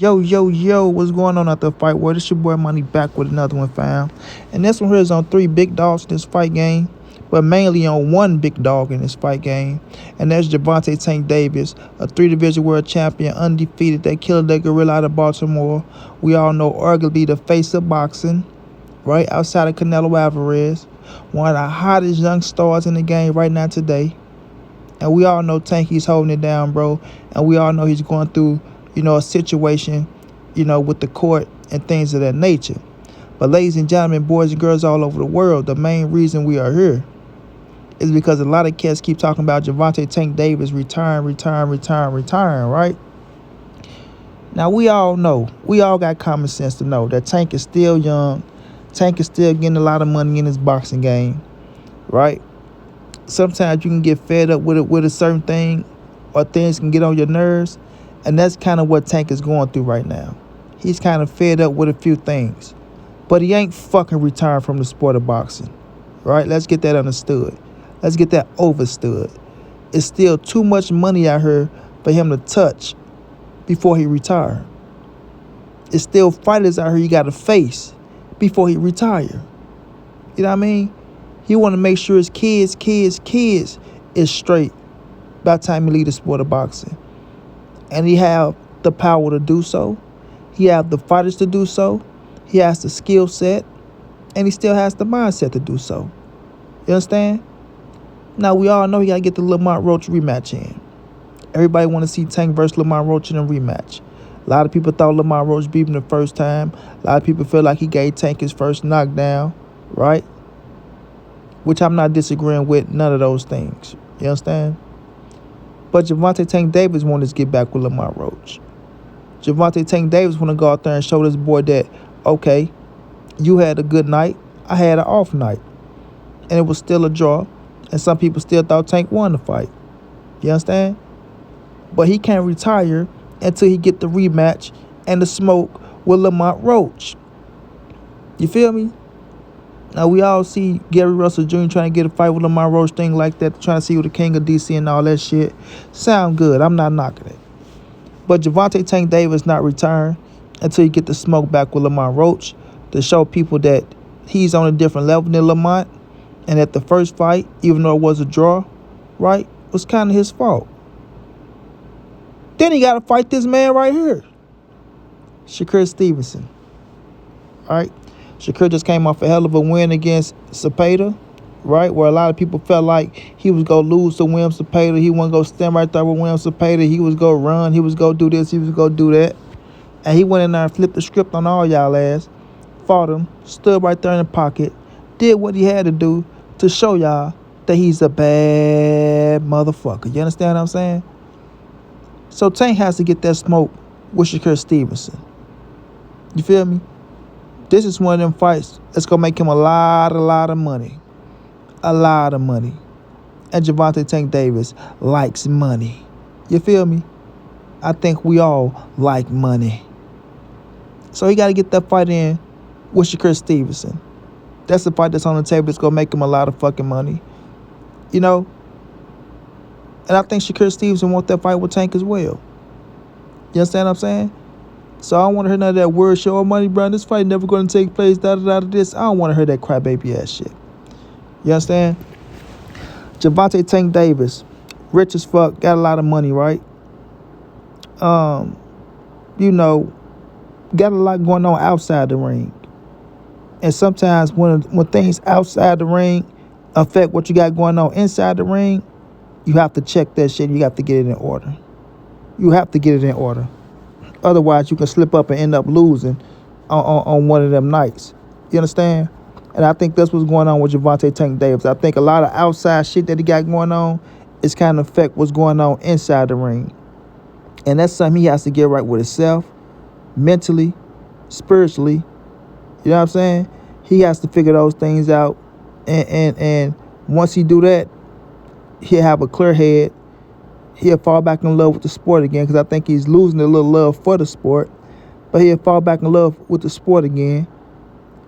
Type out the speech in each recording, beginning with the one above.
Yo, yo, yo, what's going on out the fight world? It's your boy Money back with another one, fam. And this one here is on three big dogs in this fight game, but mainly on one big dog in this fight game. And that's Gervonta Tank Davis, a three-division world champion, undefeated. That killer, that gorilla out of Baltimore. We all know arguably the face of boxing, right outside of Canelo Alvarez. One of the hottest young stars in the game right now today. And we all know Tank, he's holding it down, bro. And we all know he's going through, a situation, with the court and things of that nature. But ladies and gentlemen, boys and girls all over the world, the main reason we are here is because a lot of cats keep talking about Gervonta Tank Davis retiring, right? Now, we all know, we all got common sense to know that Tank is still young. Tank is still getting a lot of money in his boxing game, right? Sometimes you can get fed up with a certain thing, or things can get on your nerves, and that's kind of what Tank is going through right now. He's kind of fed up with a few things, but he ain't fucking retired from the sport of boxing, right? Let's get that understood. Let's get that overstood. It's still too much money out here for him to touch before he retire. It's still fighters out here you got to face before he retire. You know what I mean? He want to make sure his kids is straight by the time he leave the sport of boxing. And he have the power to do so. He have the fighters to do so. He has the skill set. And he still has the mindset to do so. You understand? Now, we all know he got to get the Lamont Roach rematch in. Everybody want to see Tank versus Lamont Roach in a rematch. A lot of people thought Lamont Roach beat him the first time. A lot of people feel like he gave Tank his first knockdown, right? Which I'm not disagreeing with none of those things. You understand? But Gervonta Tank Davis wanted to get back with Lamont Roach. Gervonta Tank Davis want to go out there and show this boy that, okay, you had a good night, I had an off night. And it was still a draw. And some people still thought Tank won the fight. You understand? But he can't retire until he get the rematch and the smoke with Lamont Roach. You feel me? Now, we all see Gary Russell Jr. trying to get a fight with Lamont Roach, thing like that, trying to see who the king of DC and all that shit. Sound good. I'm not knocking it. But Gervonta Tank Davis not return until you get the smoke back with Lamont Roach to show people that he's on a different level than Lamont, and that the first fight, even though it was a draw, right, was kind of his fault. Then he got to fight this man right here, Shakur Stevenson. All right? Shakur just came off a hell of a win against Cepeda, right? Where a lot of people felt like he was going to lose to William Cepeda. He wasn't going to stand right there with William Cepeda. He was going to run. He was going to do this. He was going to do that. And he went in there and flipped the script on all y'all ass, fought him, stood right there in the pocket, did what he had to do to show y'all that he's a bad motherfucker. You understand what I'm saying? So Tank has to get that smoke with Shakur Stevenson. You feel me? This is one of them fights that's going to make him a lot of money. A lot of money. And Gervonta Tank Davis likes money. You feel me? I think we all like money. So he got to get that fight in with Shakur Stevenson. That's the fight that's on the table that's going to make him a lot of fucking money. You know? And I think Shakur Stevenson wants that fight with Tank as well. You understand what I'm saying? So I don't want to hear none of that word show, oh, Money Brown, this fight never going to take place, this. I don't want to hear that crybaby ass shit. You understand? Gervonta Tank Davis, rich as fuck, got a lot of money, right? Got a lot going on outside the ring. And sometimes when things outside the ring affect what you got going on inside the ring, you have to check that shit. You have to get it in order. You have to get it in order. Otherwise, you can slip up and end up losing on one of them nights. You understand? And I think that's what's going on with Gervonta Tank Davis. I think a lot of outside shit that he got going on is kind of affect what's going on inside the ring. And that's something he has to get right with himself, mentally, spiritually. You know what I'm saying? He has to figure those things out. And once he do that, he'll have a clear head. He'll fall back in love with the sport again, because I think he's losing a little love for the sport. But he'll fall back in love with the sport again,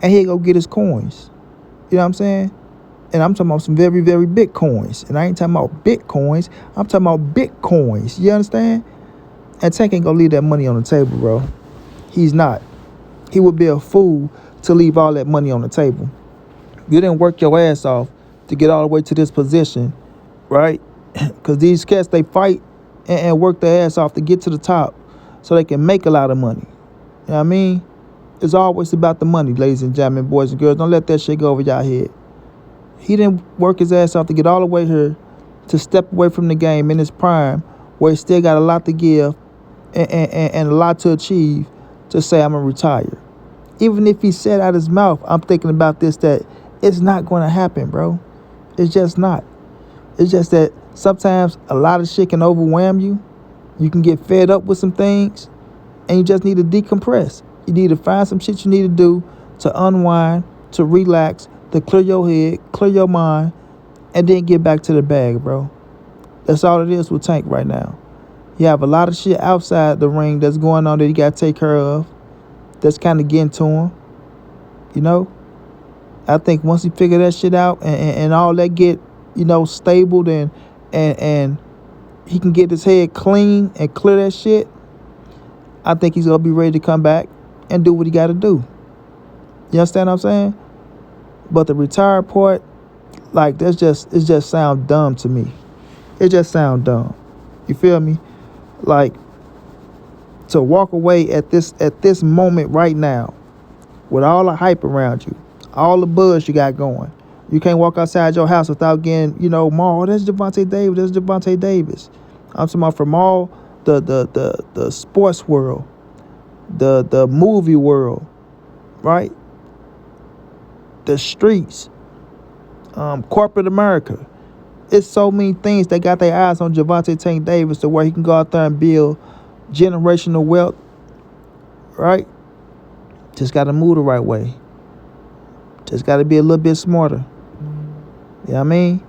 and he'll go get his coins. You know what I'm saying? And I'm talking about some very, very big coins. And I ain't talking about Bitcoins. I'm talking about Bitcoins. You understand? And Tank ain't gonna leave that money on the table, bro. He's not. He would be a fool to leave all that money on the table. You didn't work your ass off to get all the way to this position, right? Because these cats, they fight and work their ass off to get to the top so they can make a lot of money. You know what I mean? It's always about the money, ladies and gentlemen, boys and girls. Don't let that shit go over y'all head. He didn't work his ass off to get all the way here, to step away from the game in his prime, where he still got a lot to give and a lot to achieve, to say, I'm going to retire. Even if he said out his mouth, I'm thinking about this, that it's not going to happen, bro. It's just not. It's just that sometimes a lot of shit can overwhelm you. You can get fed up with some things, and you just need to decompress. You need to find some shit you need to do to unwind, to relax, to clear your head, clear your mind, and then get back to the bag, bro. That's all it is with Tank right now. You have a lot of shit outside the ring that's going on that you got to take care of, that's kind of getting to him, you know? I think once he figure that shit out and all that get, stabled and he can get his head clean and clear that shit, I think he's going to be ready to come back and do what he got to do. You understand what I'm saying? But the retired part, like, it just sound dumb to me. It just sound dumb. You feel me? Like, to walk away at this moment right now with all the hype around you, all the buzz you got going. You can't walk outside your house without getting, oh, that's Gervonta Davis, that's Gervonta Davis. I'm talking about from all the sports world, the movie world, right? The streets, corporate America. It's so many things that got their eyes on Gervonta Tank Davis to where he can go out there and build generational wealth, right? Just got to move the right way. Just got to be a little bit smarter. You know what I mean?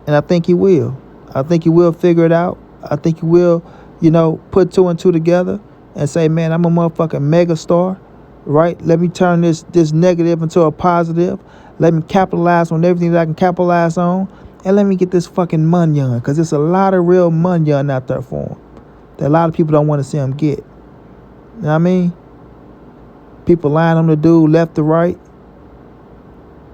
And I think he will. I think he will figure it out. I think he will, put two and two together and say, man, I'm a motherfucking mega star, right? Let me turn this negative into a positive. Let me capitalize on everything that I can capitalize on. And let me get this fucking money on, because there's a lot of real money on out there for him that a lot of people don't want to see him get. You know what I mean? People lying on the dude left to right.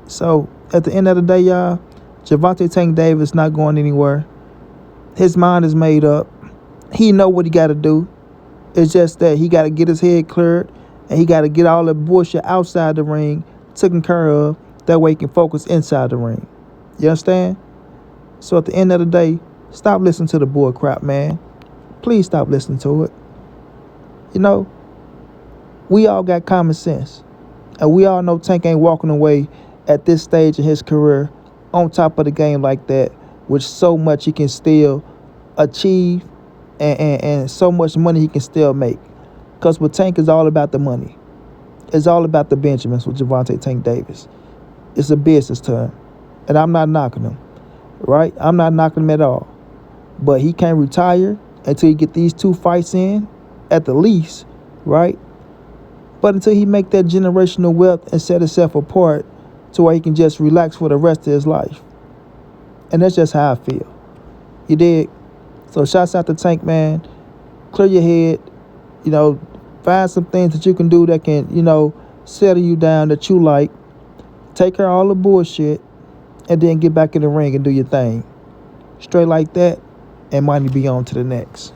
So, at the end of the day, y'all, Gervonta Tank Davis not going anywhere. His mind is made up. He know what he got to do. It's just that he got to get his head cleared, and he got to get all the bullshit outside the ring taken care of. That way he can focus inside the ring. You understand? So at the end of the day, stop listening to the bull crap, man. Please stop listening to it. We all got common sense. And we all know Tank ain't walking away at this stage in his career on top of the game like that, with so much he can still achieve and so much money he can still make. Because with Tank, is all about the money. It's all about the Benjamins with Gervonta Tank Davis. It's a business to him. And I'm not knocking him, right? I'm not knocking him at all. But he can't retire until he get these 2 fights in, at the least, right? But until he make that generational wealth and set himself apart to where he can just relax for the rest of his life. And that's just how I feel. You dig? So shouts out to Tank, man. Clear your head. Find some things that you can do that can, settle you down, that you like. Take care of all the bullshit. And then get back in the ring and do your thing. Straight like that, and money be on to the next.